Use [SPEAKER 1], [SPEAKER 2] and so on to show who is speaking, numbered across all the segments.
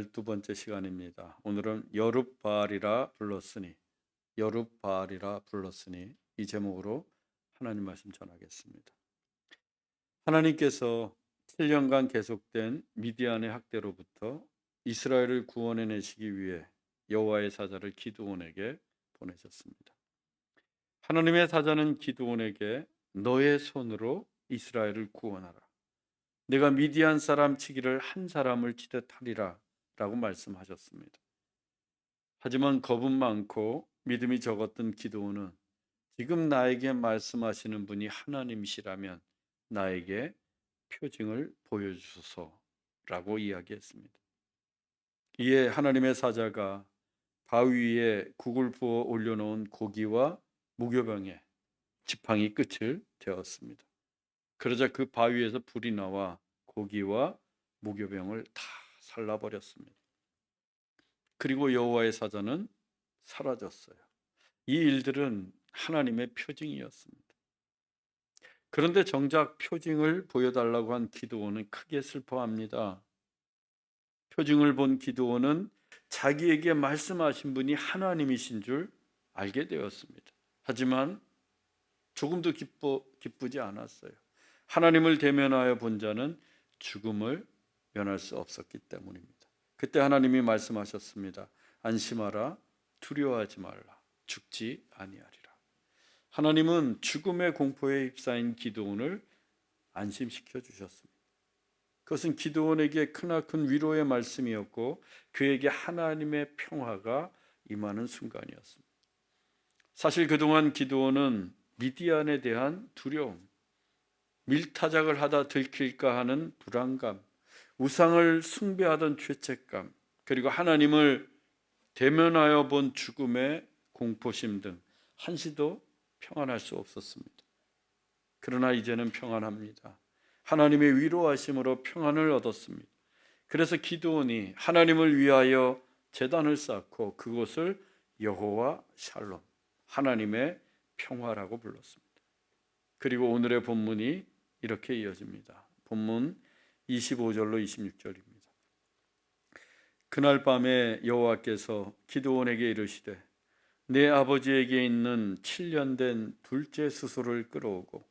[SPEAKER 1] 12번째 시간입니다. 오늘은 여룻바알이라 불렀으니 이 제목으로 하나님 말씀 전하겠습니다. 하나님께서 7년간 계속된 미디안의 학대로부터 이스라엘을 구원해내시기 위해 여호와의 사자를 기드온에게 보내셨습니다. 하나님의 사자는 기드온에게 너의 손으로 이스라엘을 구원하라. 내가 미디안 사람 치기를 한 사람을 치듯 하리라 라고 말씀하셨습니다. 하지만 겁은 많고 믿음이 적었던 기드온은 지금 나에게 말씀하시는 분이 하나님이시라면 나에게 표징을 보여주소서라고 이야기했습니다. 이에 하나님의 사자가 바위 위에 국을 부어 올려놓은 고기와 무교병에 지팡이 끝을 대었습니다. 그러자 그 바위에서 불이 나와 고기와 무교병을 다 살라버렸습니다. 그리고 여호와의 사자는 사라졌어요. 이 일들은 하나님의 표징이었습니다. 그런데 정작 표징을 보여달라고 한 기드온은 크게 슬퍼합니다. 표징을 본 기드온은 자기에게 말씀하신 분이 하나님이신 줄 알게 되었습니다. 하지만 조금도 기쁘지 않았어요. 하나님을 대면하여 본 자는 죽음을 면할 수 없었기 때문입니다. 그때 하나님이 말씀하셨습니다. 안심하라, 두려워하지 말라, 죽지 아니하리라. 하나님은 죽음의 공포에 휩싸인 기드온을 안심시켜 주셨습니다. 그것은 기드온에게 크나큰 위로의 말씀이었고 그에게 하나님의 평화가 임하는 순간이었습니다. 사실 그동안 기드온은 미디안에 대한 두려움, 밀타작을 하다 들킬까 하는 불안감, 우상을 숭배하던 죄책감, 그리고 하나님을 대면하여 본 죽음의 공포심 등 한시도 평안할 수 없었습니다. 그러나 이제는 평안합니다. 하나님의 위로하심으로 평안을 얻었습니다. 그래서 기드온이 하나님을 위하여 제단을 쌓고 그곳을 여호와 샬롬, 하나님의 평화라고 불렀습니다. 그리고 오늘의 본문이 이렇게 이어집니다. 본문 25절로 26절입니다. 그날 밤에 여호와께서 기드온에게 이르시되 내 아버지에게 있는 7년 된 둘째 수소를 끌어오고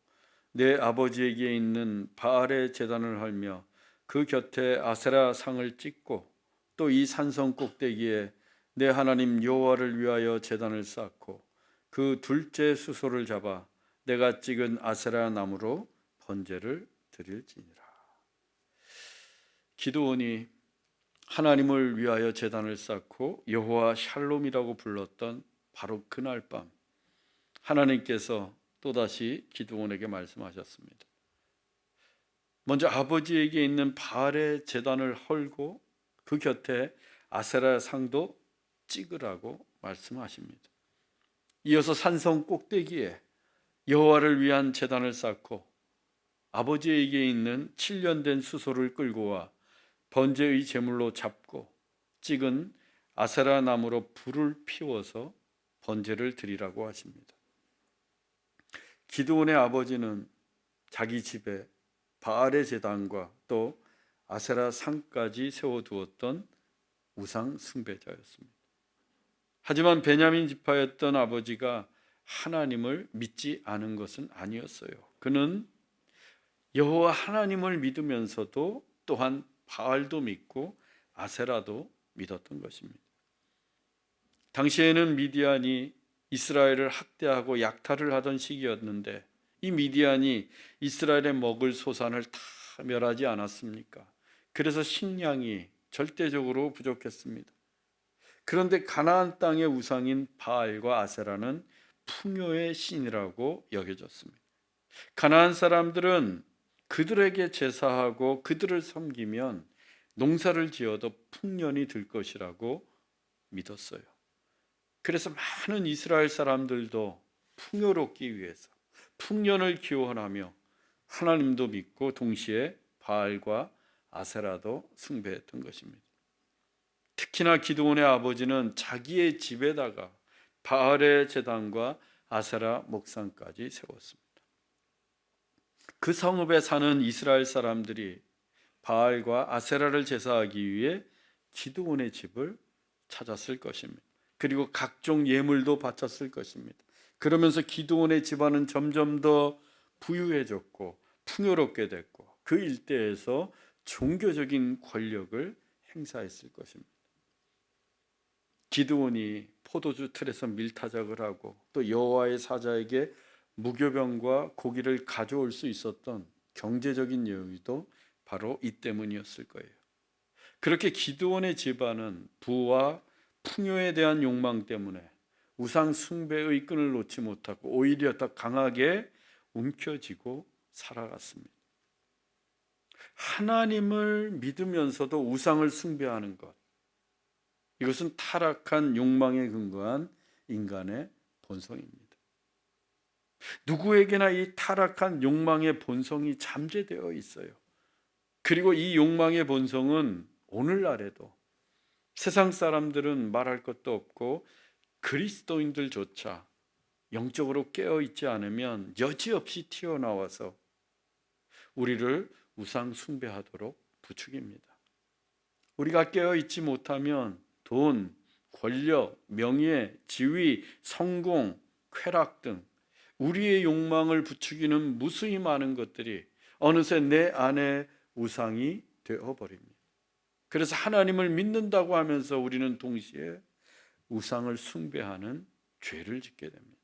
[SPEAKER 1] 내 아버지에게 있는 바알의 제단을 헐며 그 곁에 아세라 상을 찍고 또 이 산성 꼭대기에 내 하나님 여호와를 위하여 제단을 쌓고 그 둘째 수소를 잡아 내가 찍은 아세라 나무로 번제를 드릴지니라. 기드온이 하나님을 위하여 제단을 쌓고 여호와 샬롬이라고 불렀던 바로 그날 밤 하나님께서 또다시 기드온에게 말씀하셨습니다. 먼저 아버지에게 있는 바알의 제단을 헐고 그 곁에 아세라 상도 찍으라고 말씀하십니다. 이어서 산성 꼭대기에 여호와를 위한 제단을 쌓고 아버지에게 있는 7년 된 수소를 끌고 와 번제의 제물로 잡고 찍은 아세라 나무로 불을 피워서 번제를 드리라고 하십니다. 기드온의 아버지는 자기 집에 바알의 제단과 또 아세라 상까지 세워두었던 우상 숭배자였습니다. 하지만 베냐민 지파였던 아버지가 하나님을 믿지 않은 것은 아니었어요. 그는 여호와 하나님을 믿으면서도 또한 바알도 믿고 아세라도 믿었던 것입니다. 당시에는 미디안이 이스라엘을 학대하고 약탈을 하던 시기였는데 이 미디안이 이스라엘의 먹을 소산을 다 멸하지 않았습니까? 그래서 식량이 절대적으로 부족했습니다. 그런데 가나안 땅의 우상인 바알과 아세라는 풍요의 신이라고 여겨졌습니다. 가나안 사람들은 그들에게 제사하고 그들을 섬기면 농사를 지어도 풍년이 들 것이라고 믿었어요. 그래서 많은 이스라엘 사람들도 풍요롭기 위해서 풍년을 기원하며 하나님도 믿고 동시에 바알과 아세라도 숭배했던 것입니다. 특히나 기드온의 아버지는 자기의 집에다가 바알의 제단과 아세라 목상까지 세웠습니다. 그 성읍에 사는 이스라엘 사람들이 바알과 아세라를 제사하기 위해 기드온의 집을 찾았을 것입니다. 그리고 각종 예물도 바쳤을 것입니다. 그러면서 기드온의 집안은 점점 더 부유해졌고 풍요롭게 됐고 그 일대에서 종교적인 권력을 행사했을 것입니다. 기드온이 포도주 틀에서 밀타작을 하고 또 여호와의 사자에게 무교병과 고기를 가져올 수 있었던 경제적인 여유도 바로 이 때문이었을 거예요. 그렇게 기드온의 집안은 부와 풍요에 대한 욕망 때문에 우상 숭배의 끈을 놓지 못하고 오히려 더 강하게 움켜쥐고 살아갔습니다. 하나님을 믿으면서도 우상을 숭배하는 것, 이것은 타락한 욕망에 근거한 인간의 본성입니다. 누구에게나 이 타락한 욕망의 본성이 잠재되어 있어요. 그리고 이 욕망의 본성은 오늘날에도 세상 사람들은 말할 것도 없고 그리스도인들조차 영적으로 깨어있지 않으면 여지없이 튀어나와서 우리를 우상 숭배하도록 부추깁니다. 우리가 깨어있지 못하면 돈, 권력, 명예, 지위, 성공, 쾌락 등 우리의 욕망을 부추기는 무수히 많은 것들이 어느새 내 안에 우상이 되어버립니다. 그래서 하나님을 믿는다고 하면서 우리는 동시에 우상을 숭배하는 죄를 짓게 됩니다.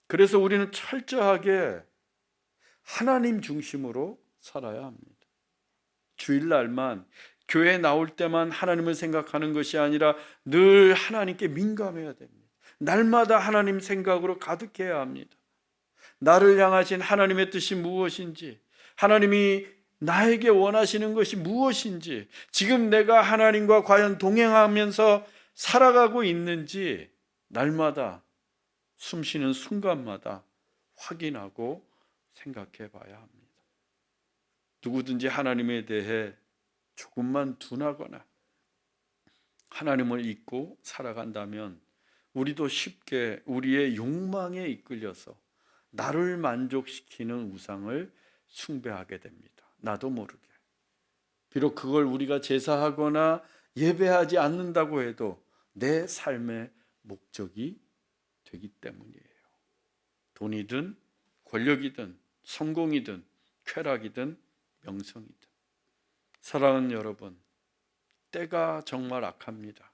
[SPEAKER 1] 그래서 우리는 철저하게 하나님 중심으로 살아야 합니다. 주일날만 교회 나올 때만 하나님을 생각하는 것이 아니라 늘 하나님께 민감해야 됩니다. 날마다 하나님 생각으로 가득해야 합니다. 나를 향하신 하나님의 뜻이 무엇인지, 하나님이 나에게 원하시는 것이 무엇인지, 지금 내가 하나님과 과연 동행하면서 살아가고 있는지 날마다 숨쉬는 순간마다 확인하고 생각해 봐야 합니다. 누구든지 하나님에 대해 조금만 둔하거나 하나님을 잊고 살아간다면 우리도 쉽게 우리의 욕망에 이끌려서 나를 만족시키는 우상을 숭배하게 됩니다. 나도 모르게. 비록 그걸 우리가 제사하거나 예배하지 않는다고 해도 내 삶의 목적이 되기 때문이에요. 돈이든 권력이든 성공이든 쾌락이든 명성이든. 사랑하는 여러분, 때가 정말 악합니다.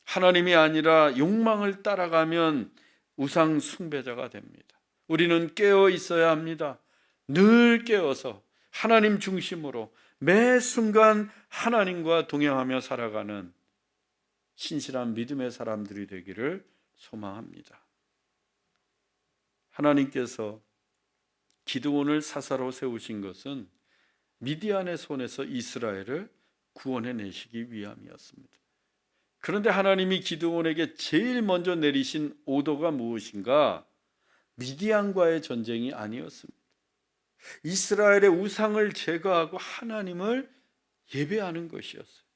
[SPEAKER 1] 하나님이 아니라 욕망을 따라가면 우상 숭배자가 됩니다. 우리는 깨어 있어야 합니다. 늘 깨어서 하나님 중심으로 매 순간 하나님과 동행하며 살아가는 신실한 믿음의 사람들이 되기를 소망합니다. 하나님께서 기드온을 사사로 세우신 것은 미디안의 손에서 이스라엘을 구원해내시기 위함이었습니다. 그런데 하나님이 기드온에게 제일 먼저 내리신 오더가 무엇인가? 미디안과의 전쟁이 아니었습니다. 이스라엘의 우상을 제거하고 하나님을 예배하는 것이었어요.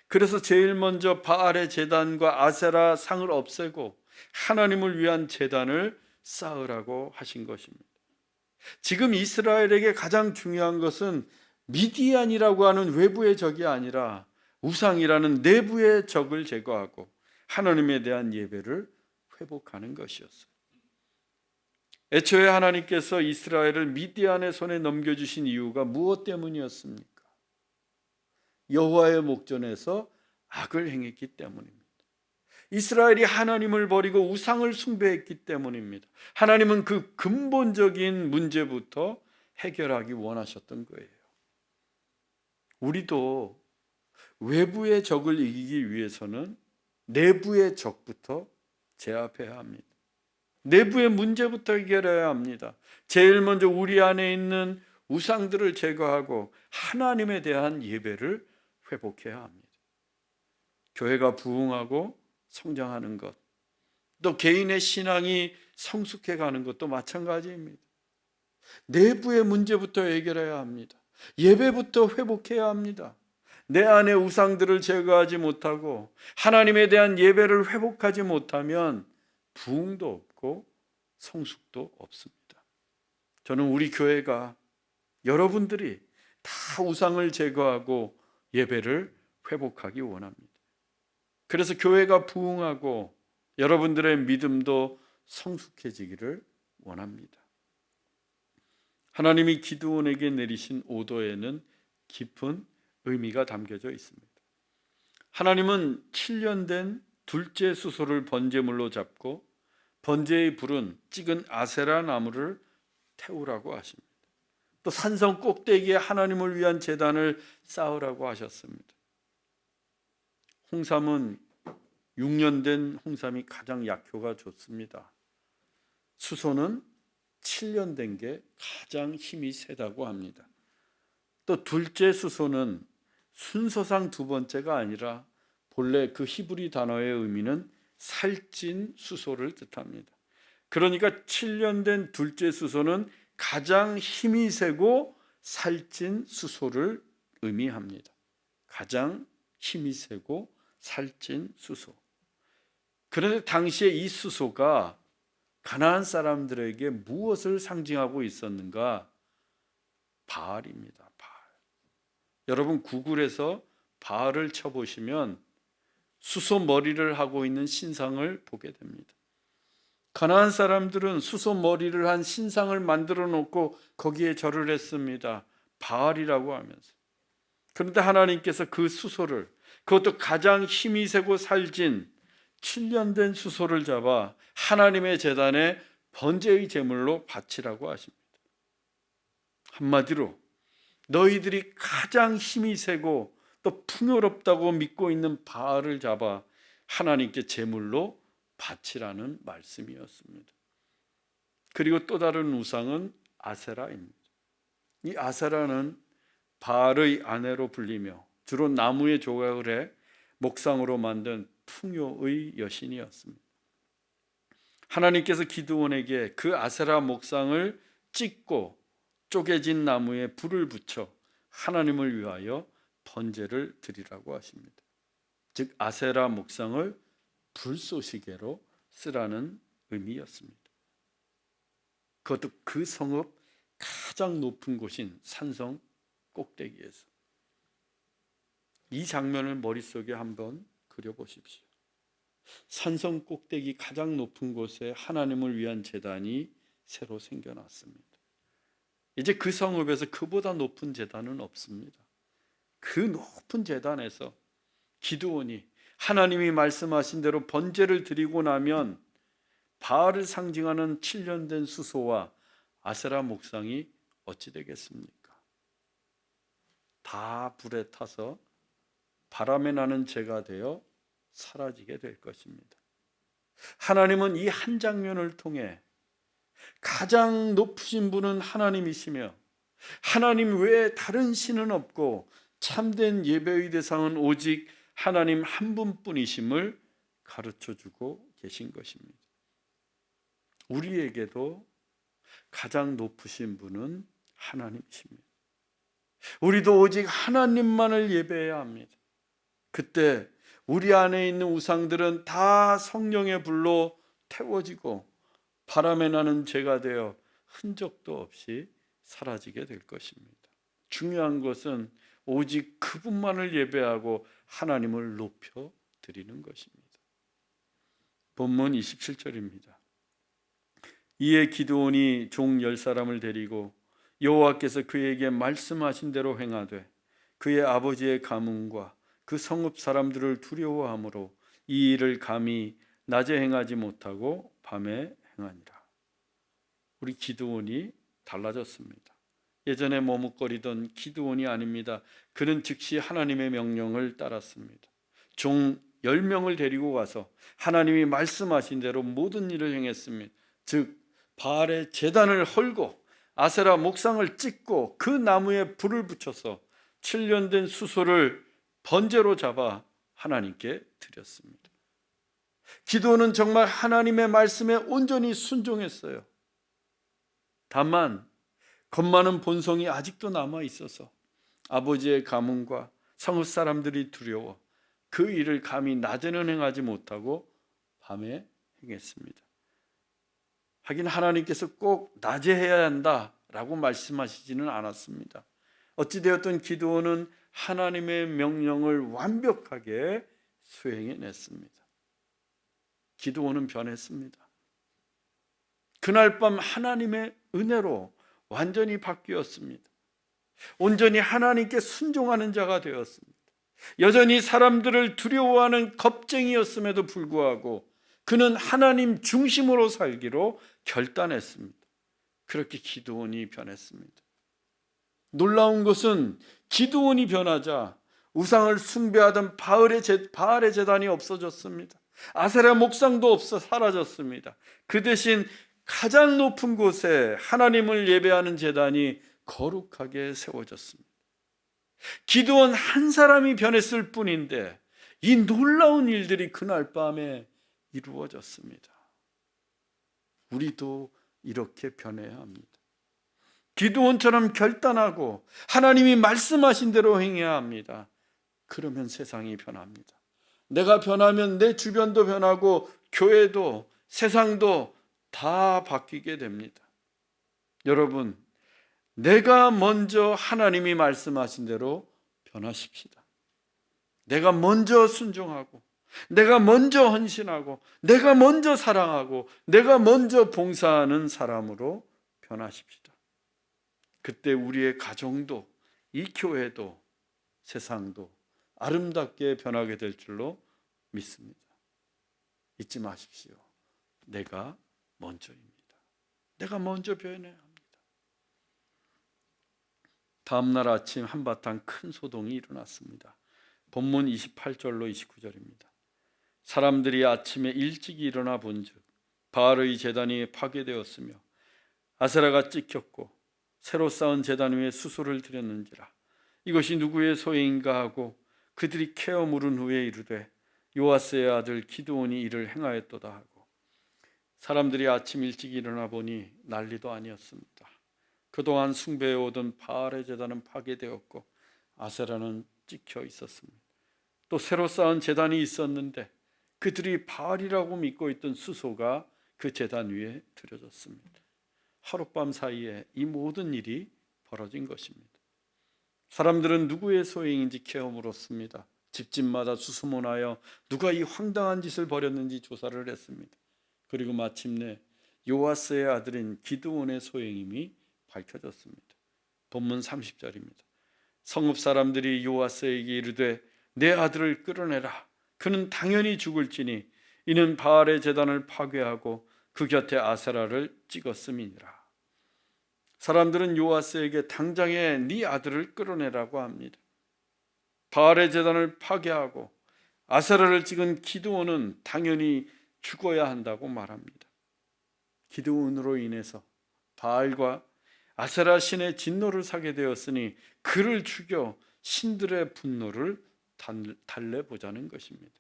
[SPEAKER 1] 그래서 제일 먼저 바알의 제단과 아세라 상을 없애고 하나님을 위한 제단을 쌓으라고 하신 것입니다. 지금 이스라엘에게 가장 중요한 것은 미디안이라고 하는 외부의 적이 아니라 우상이라는 내부의 적을 제거하고 하나님에 대한 예배를 회복하는 것이었어요. 애초에 하나님께서 이스라엘을 미디안의 손에 넘겨주신 이유가 무엇 때문이었습니까? 여호와의 목전에서 악을 행했기 때문입니다. 이스라엘이 하나님을 버리고 우상을 숭배했기 때문입니다. 하나님은 그 근본적인 문제부터 해결하기 원하셨던 거예요. 우리도 외부의 적을 이기기 위해서는 내부의 적부터 제압해야 합니다. 내부의 문제부터 해결해야 합니다. 제일 먼저 우리 안에 있는 우상들을 제거하고 하나님에 대한 예배를 회복해야 합니다. 교회가 부흥하고 성장하는 것, 또 개인의 신앙이 성숙해 가는 것도 마찬가지입니다. 내부의 문제부터 해결해야 합니다. 예배부터 회복해야 합니다. 내 안의 우상들을 제거하지 못하고 하나님에 대한 예배를 회복하지 못하면 부흥도 없고 성숙도 없습니다. 저는 우리 교회가 여러분들이 다 우상을 제거하고 예배를 회복하기 원합니다. 그래서 교회가 부흥하고 여러분들의 믿음도 성숙해지기를 원합니다. 하나님이 기드온에게 내리신 오더에는 깊은 의미가 담겨져 있습니다. 하나님은 7년 된 둘째 수소를 번제물로 잡고 번제의 불은 찍은 아세라 나무를 태우라고 하십니다. 또 산성 꼭대기에 하나님을 위한 제단을 쌓으라고 하셨습니다. 홍삼은 6년 된 홍삼이 가장 약효가 좋습니다. 수소는 7년 된 게 가장 힘이 세다고 합니다. 또 둘째 수소는 순서상 두 번째가 아니라 본래 그 히브리 단어의 의미는 살찐 수소를 뜻합니다. 그러니까 7년 된 둘째 수소는 가장 힘이 세고 살찐 수소를 의미합니다. 가장 힘이 세고 살찐 수소. 그런데 당시에 이 수소가 가나안 사람들에게 무엇을 상징하고 있었는가? 바알입니다. 바알. 여러분 구글에서 바알을 쳐보시면 수소 머리를 하고 있는 신상을 보게 됩니다. 가나안 사람들은 수소 머리를 한 신상을 만들어 놓고 거기에 절을 했습니다. 바알이라고 하면서. 그런데 하나님께서 그 수소를, 그것도 가장 힘이 세고 살진 7년 된 수소를 잡아 하나님의 제단에 번제의 제물로 바치라고 하십니다. 한마디로 너희들이 가장 힘이 세고 또 풍요롭다고 믿고 있는 바알을 잡아 하나님께 제물로 바치라는 말씀이었습니다. 그리고 또 다른 우상은 아세라입니다. 이 아세라는 바알의 아내로 불리며 주로 나무의 조각을 해 목상으로 만든 풍요의 여신이었습니다. 하나님께서 기드온에게 그 아세라 목상을 찢고 쪼개진 나무에 불을 붙여 하나님을 위하여 번제를 드리라고 하십니다. 즉 아세라 목상을 불쏘시개로 쓰라는 의미였습니다. 그것도 그 성읍 가장 높은 곳인 산성 꼭대기에서. 이 장면을 머릿속에 한번 그려보십시오. 산성 꼭대기 가장 높은 곳에 하나님을 위한 제단이 새로 생겨났습니다. 이제 그 성읍에서 그보다 높은 제단은 없습니다. 그 높은 제단에서 기드온이 하나님이 말씀하신 대로 번제를 드리고 나면 바알을 상징하는 7년 된 수소와 아세라 목상이 어찌 되겠습니까? 다 불에 타서 바람에 나는 재가 되어 사라지게 될 것입니다. 하나님은 이 한 장면을 통해 가장 높으신 분은 하나님이시며 하나님 외에 다른 신은 없고 참된 예배의 대상은 오직 하나님 한 분뿐이심을 가르쳐주고 계신 것입니다. 우리에게도 가장 높으신 분은 하나님이십니다. 우리도 오직 하나님만을 예배해야 합니다. 그때 우리 안에 있는 우상들은 다 성령의 불로 태워지고 바람에 나는 재가 되어 흔적도 없이 사라지게 될 것입니다. 중요한 것은 오직 그분만을 예배하고 하나님을 높여 드리는 것입니다. 본문 27절입니다. 이에 기드온이 종 10사람을 데리고 여호와께서 그에게 말씀하신 대로 행하되 그의 아버지의 가문과 그 성읍 사람들을 두려워하므로 이 일을 감히 낮에 행하지 못하고 밤에 행하니라. 우리 기드온이 달라졌습니다. 예전에 머뭇거리던 기드온이 아닙니다. 그는 즉시 하나님의 명령을 따랐습니다. 종 10명을 데리고 가서 하나님이 말씀하신 대로 모든 일을 행했습니다. 즉 바알의 제단을 헐고 아세라 목상을 찢고 그 나무에 불을 붙여서 7년 된 수소를 번제로 잡아 하나님께 드렸습니다. 기도는 정말 하나님의 말씀에 온전히 순종했어요. 다만 겁 많은 본성이 아직도 남아 있어서 아버지의 가문과 성읍 사람들이 두려워 그 일을 감히 낮에는 행하지 못하고 밤에 행했습니다. 하긴 하나님께서 꼭 낮에 해야 한다라고 말씀하시지는 않았습니다. 어찌되었든 기드온은 하나님의 명령을 완벽하게 수행해냈습니다. 기드온은 변했습니다. 그날 밤 하나님의 은혜로 완전히 바뀌었습니다. 온전히 하나님께 순종하는 자가 되었습니다. 여전히 사람들을 두려워하는 겁쟁이였음에도 불구하고 그는 하나님 중심으로 살기로 결단했습니다. 그렇게 기드온이 변했습니다. 놀라운 것은 기드온이 변하자 우상을 숭배하던 바알의 제단이 없어졌습니다. 아세라 목상도 사라졌습니다. 그 대신 가장 높은 곳에 하나님을 예배하는 제단이 거룩하게 세워졌습니다. 기드온 한 사람이 변했을 뿐인데 이 놀라운 일들이 그날 밤에 이루어졌습니다. 우리도 이렇게 변해야 합니다. 기드온처럼 결단하고 하나님이 말씀하신 대로 행해야 합니다. 그러면 세상이 변합니다. 내가 변하면 내 주변도 변하고 교회도 세상도 다 바뀌게 됩니다. 여러분, 내가 먼저 하나님이 말씀하신 대로 변하십시다. 내가 먼저 순종하고 내가 먼저 헌신하고 내가 먼저 사랑하고 내가 먼저 봉사하는 사람으로 변하십시다. 그때 우리의 가정도 이 교회도 세상도 아름답게 변하게 될 줄로 믿습니다. 잊지 마십시오. 내가 먼저입니다. 내가 먼저 변해야 합니다. 다음 날 아침 한바탕 큰 소동이 일어났습니다. 본문 28절로 29절입니다. 사람들이 아침에 일찍 일어나 본즉 바알의 제단이 파괴되었으며 아세라가 찍혔고 새로 쌓은 제단 위에 수소를 드렸는지라. 이것이 누구의 소행인가 하고 그들이 캐어 물은 후에 이르되 요아스의 아들 기드온이 이를 행하였도다 하고 사람들이 아침 일찍 일어나 보니 난리도 아니었습니다. 그동안 숭배해 오던 바알의 제단은 파괴되었고 아세라는 찍혀 있었습니다. 또 새로 쌓은 제단이 있었는데 그들이 바알이라고 믿고 있던 수소가 그 제단 위에 드려졌습니다. 하룻밤 사이에 이 모든 일이 벌어진 것입니다. 사람들은 누구의 소행인지 캐어 물었습니다. 집집마다 수소문하여 누가 이 황당한 짓을 벌였는지 조사를 했습니다. 그리고 마침내 요아스의 아들인 기드온의 소행임이 밝혀졌습니다. 본문 30절입니다. 성읍 사람들이 요아스에게 이르되 내 아들을 끌어내라. 그는 당연히 죽을지니 이는 바알의 제단을 파괴하고 그 곁에 아세라를 찍었음이니라. 사람들은 요아스에게 당장에 네 아들을 끌어내라고 합니다. 바알의 제단을 파괴하고 아세라를 찍은 기드온은 당연히 죽어야 한다고 말합니다. 기드온으로 인해서 바알과 아세라 신의 진노를 사게 되었으니 그를 죽여 신들의 분노를 달래보자는 것입니다.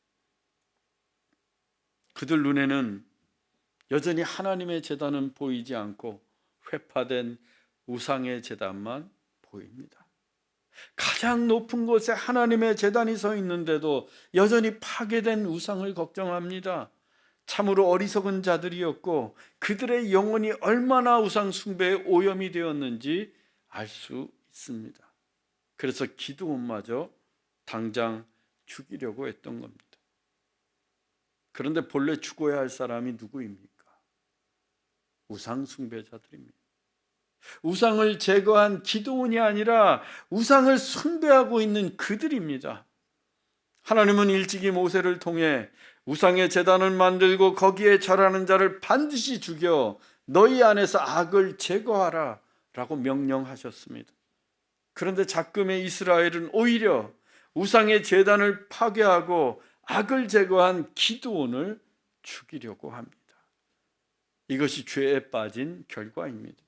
[SPEAKER 1] 그들 눈에는 여전히 하나님의 제단은 보이지 않고 회파된 우상의 제단만 보입니다. 가장 높은 곳에 하나님의 제단이 서 있는데도 여전히 파괴된 우상을 걱정합니다. 참으로 어리석은 자들이었고 그들의 영혼이 얼마나 우상 숭배에 오염이 되었는지 알 수 있습니다. 그래서 기드온마저 당장 죽이려고 했던 겁니다. 그런데 본래 죽어야 할 사람이 누구입니까? 우상 숭배자들입니다. 우상을 제거한 기드온이 아니라 우상을 숭배하고 있는 그들입니다. 하나님은 일찍이 모세를 통해 우상의 제단을 만들고 거기에 절하는 자를 반드시 죽여 너희 안에서 악을 제거하라 라고 명령하셨습니다. 그런데 작금의 이스라엘은 오히려 우상의 제단을 파괴하고 악을 제거한 기드온을 죽이려고 합니다. 이것이 죄에 빠진 결과입니다.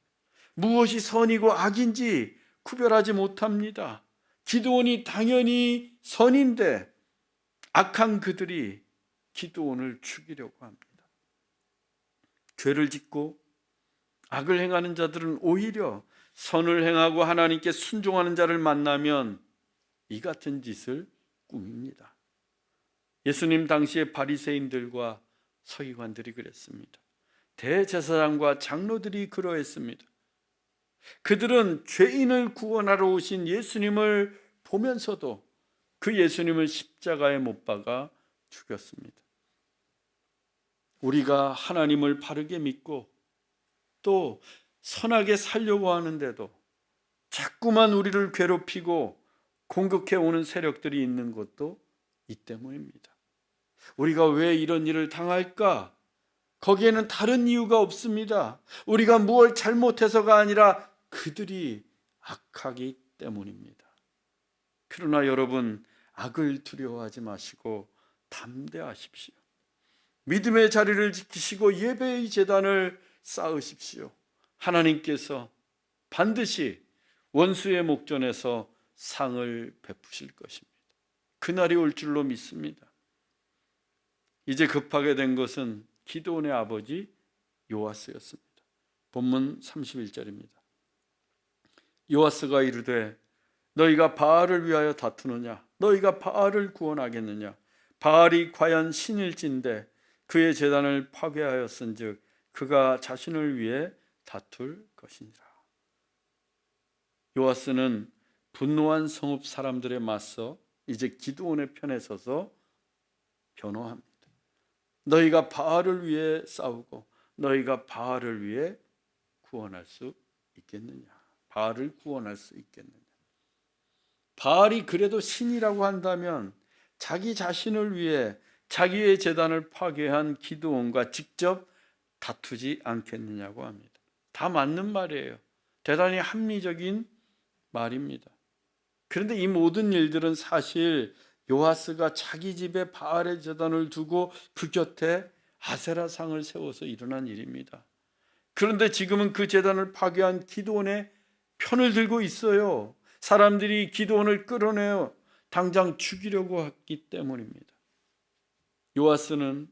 [SPEAKER 1] 무엇이 선이고 악인지 구별하지 못합니다. 기드온이 당연히 선인데 악한 그들이 기드온을 죽이려고 합니다. 죄를 짓고 악을 행하는 자들은 오히려 선을 행하고 하나님께 순종하는 자를 만나면 이 같은 짓을 꾸밉니다. 예수님 당시의 바리새인들과 서기관들이 그랬습니다. 대제사장과 장로들이 그러했습니다. 그들은 죄인을 구원하러 오신 예수님을 보면서도 그 예수님을 십자가에 못 박아 죽였습니다. 우리가 하나님을 바르게 믿고 또 선하게 살려고 하는데도 자꾸만 우리를 괴롭히고 공격해 오는 세력들이 있는 것도 이 때문입니다. 우리가 왜 이런 일을 당할까? 거기에는 다른 이유가 없습니다. 우리가 무엇 잘못해서가 아니라 그들이 악하기 때문입니다. 그러나 여러분, 악을 두려워하지 마시고 담대하십시오. 믿음의 자리를 지키시고 예배의 제단을 쌓으십시오. 하나님께서 반드시 원수의 목전에서 상을 베푸실 것입니다. 그날이 올 줄로 믿습니다. 이제 급하게 된 것은 기드온의 아버지 요아스였습니다. 본문 31절입니다. 요아스가 이르되 너희가 바알을 위하여 다투느냐? 너희가 바알을 구원하겠느냐? 바알이 과연 신일진데 그의 제단을 파괴하였은즉 그가 자신을 위해 다툴 것이니라. 요아스는 분노한 성읍 사람들에 맞서 이제 기드온의 편에 서서 변호합니다. 너희가 바알을 위해 싸우고 너희가 바알을 위해 구원할 수 있겠느냐? 바알을 구원할 수 있겠느냐? 바알이 그래도 신이라고 한다면 자기 자신을 위해 자기의 제단을 파괴한 기드온과 직접 다투지 않겠느냐고 합니다. 다 맞는 말이에요. 대단히 합리적인 말입니다. 그런데 이 모든 일들은 사실 요아스가 자기 집에 바알의 제단을 두고 그 곁에 아세라상을 세워서 일어난 일입니다. 그런데 지금은 그 제단을 파괴한 기드온의 편을 들고 있어요. 사람들이 기드온을 끌어내어 당장 죽이려고 했기 때문입니다. 요아스는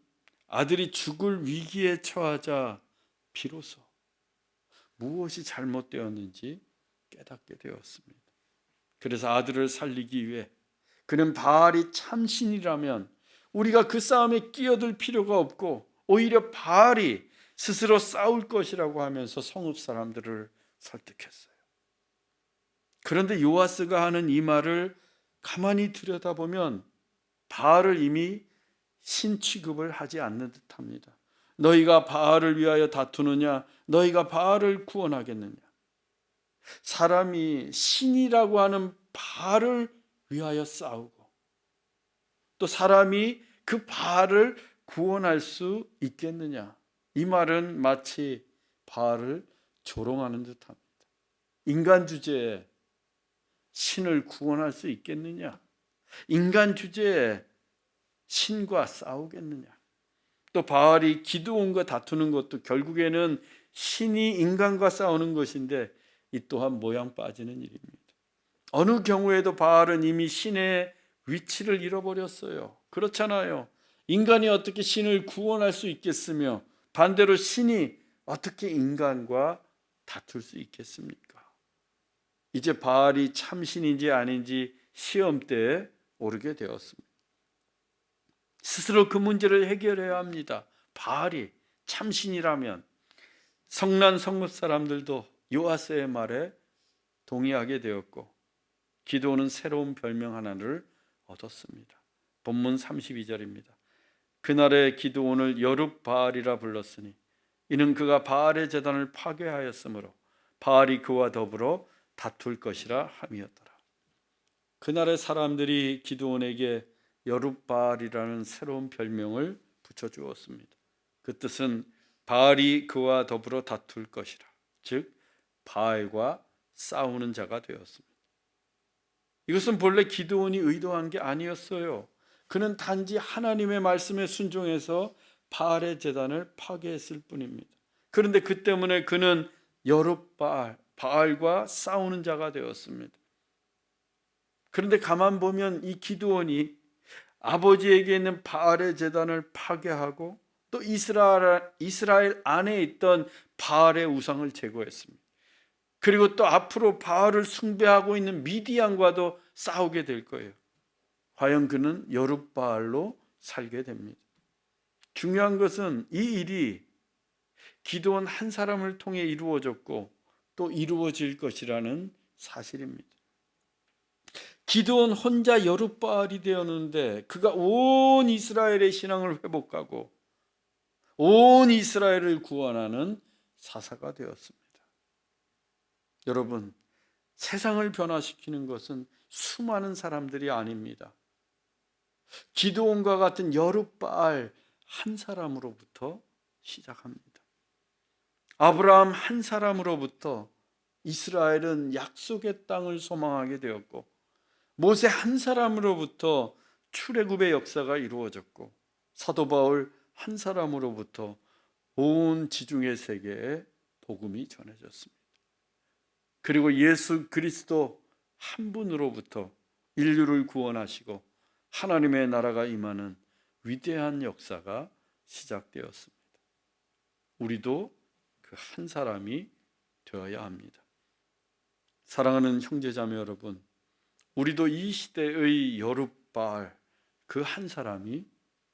[SPEAKER 1] 아들이 죽을 위기에 처하자 비로소 무엇이 잘못되었는지 깨닫게 되었습니다. 그래서 아들을 살리기 위해 그는 바알이 참신이라면 우리가 그 싸움에 끼어들 필요가 없고 오히려 바알이 스스로 싸울 것이라고 하면서 성읍 사람들을 설득했어요. 그런데 요아스가 하는 이 말을 가만히 들여다보면 바알을 이미 신 취급을 하지 않는 듯합니다. 너희가 바알을 위하여 다투느냐? 너희가 바알을 구원하겠느냐? 사람이 신이라고 하는 바알을 위하여 싸우고 또 사람이 그 바알을 구원할 수 있겠느냐? 이 말은 마치 바알을 조롱하는 듯합니다. 인간 주제에 신을 구원할 수 있겠느냐? 인간 주제에 신과 싸우겠느냐? 또 바알이 기드온과 다투는 것도 결국에는 신이 인간과 싸우는 것인데 이 또한 모양 빠지는 일입니다. 어느 경우에도 바알은 이미 신의 위치를 잃어버렸어요. 그렇잖아요. 인간이 어떻게 신을 구원할 수 있겠으며 반대로 신이 어떻게 인간과 다툴 수 있겠습니까? 이제 바알이 참신인지 아닌지 시험대에 오르게 되었습니다. 스스로 그 문제를 해결해야 합니다. 바알이 참신이라면 성난 성읍 사람들도 요아스의 말에 동의하게 되었고 기드온은 새로운 별명 하나를 얻었습니다. 본문 32절입니다. 그날에 기드온을 여룹바알이라 불렀으니 이는 그가 바알의 제단을 파괴하였으므로 바알이 그와 더불어 다툴 것이라 함이었더라. 그날의 사람들이 기드온에게 여룹바알이라는 새로운 별명을 붙여주었습니다. 그 뜻은 바알이 그와 더불어 다툴 것이라, 즉 바알과 싸우는 자가 되었습니다. 이것은 본래 기드온이 의도한 게 아니었어요. 그는 단지 하나님의 말씀에 순종해서 바알의 제단을 파괴했을 뿐입니다. 그런데 그 때문에 그는 여룹바알, 바알과 싸우는 자가 되었습니다. 그런데 가만 보면 이 기드온이 아버지에게 있는 바알의 제단을 파괴하고 또 이스라엘 안에 있던 바알의 우상을 제거했습니다. 그리고 또 앞으로 바알을 숭배하고 있는 미디안과도 싸우게 될 거예요. 과연 그는 여룹바알로 살게 됩니다. 중요한 것은 이 일이 기드온 한 사람을 통해 이루어졌고 또 이루어질 것이라는 사실입니다. 기드온 혼자 여룻바알이 되었는데 그가 온 이스라엘의 신앙을 회복하고 온 이스라엘을 구원하는 사사가 되었습니다. 여러분, 세상을 변화시키는 것은 수많은 사람들이 아닙니다. 기드온과 같은 여룻바알 한 사람으로부터 시작합니다. 아브라함 한 사람으로부터 이스라엘은 약속의 땅을 소망하게 되었고, 모세 한 사람으로부터 출애굽의 역사가 이루어졌고, 사도 바울 한 사람으로부터 온 지중해 세계에 복음이 전해졌습니다. 그리고 예수 그리스도 한 분으로부터 인류를 구원하시고 하나님의 나라가 임하는 위대한 역사가 시작되었습니다. 우리도 그 한 사람이 되어야 합니다. 사랑하는 형제자매 여러분, 우리도 이 시대의 여룻바알 그 한 사람이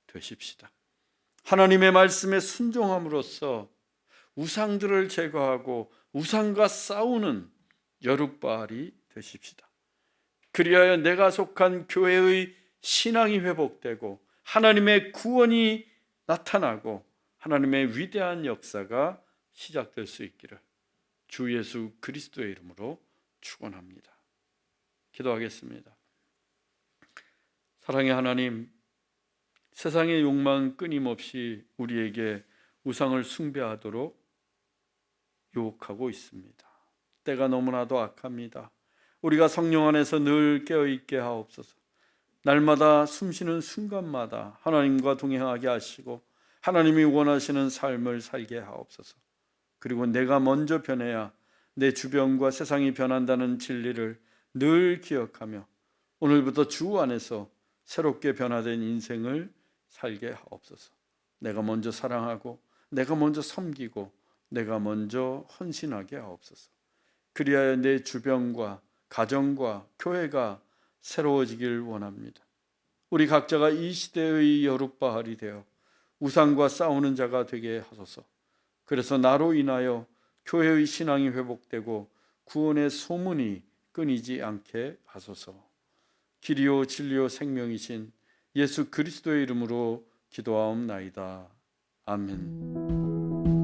[SPEAKER 1] 되십시다. 하나님의 말씀에 순종함으로써 우상들을 제거하고 우상과 싸우는 여룻바알이 되십시다. 그리하여 내가 속한 교회의 신앙이 회복되고 하나님의 구원이 나타나고 하나님의 위대한 역사가 시작될 수 있기를 주 예수 그리스도의 이름으로 축원합니다. 기도하겠습니다. 사랑의 하나님, 세상의 욕망 끊임없이 우리에게 우상을 숭배하도록 유혹하고 있습니다. 때가 너무나도 악합니다. 우리가 성령 안에서 늘 깨어있게 하옵소서. 날마다 숨쉬는 순간마다 하나님과 동행하게 하시고 하나님이 원하시는 삶을 살게 하옵소서. 그리고 내가 먼저 변해야 내 주변과 세상이 변한다는 진리를 늘 기억하며 오늘부터 주 안에서 새롭게 변화된 인생을 살게 하옵소서. 내가 먼저 사랑하고 내가 먼저 섬기고 내가 먼저 헌신하게 하옵소서. 그리하여 내 주변과 가정과 교회가 새로워지길 원합니다. 우리 각자가 이 시대의 여룻바알이 되어 우상과 싸우는 자가 되게 하소서. 그래서 나로 인하여 교회의 신앙이 회복되고 구원의 소문이 끊이지 않게 하소서. 길이요 진리요 생명이신 예수 그리스도의 이름으로 기도하옵나이다. 아멘.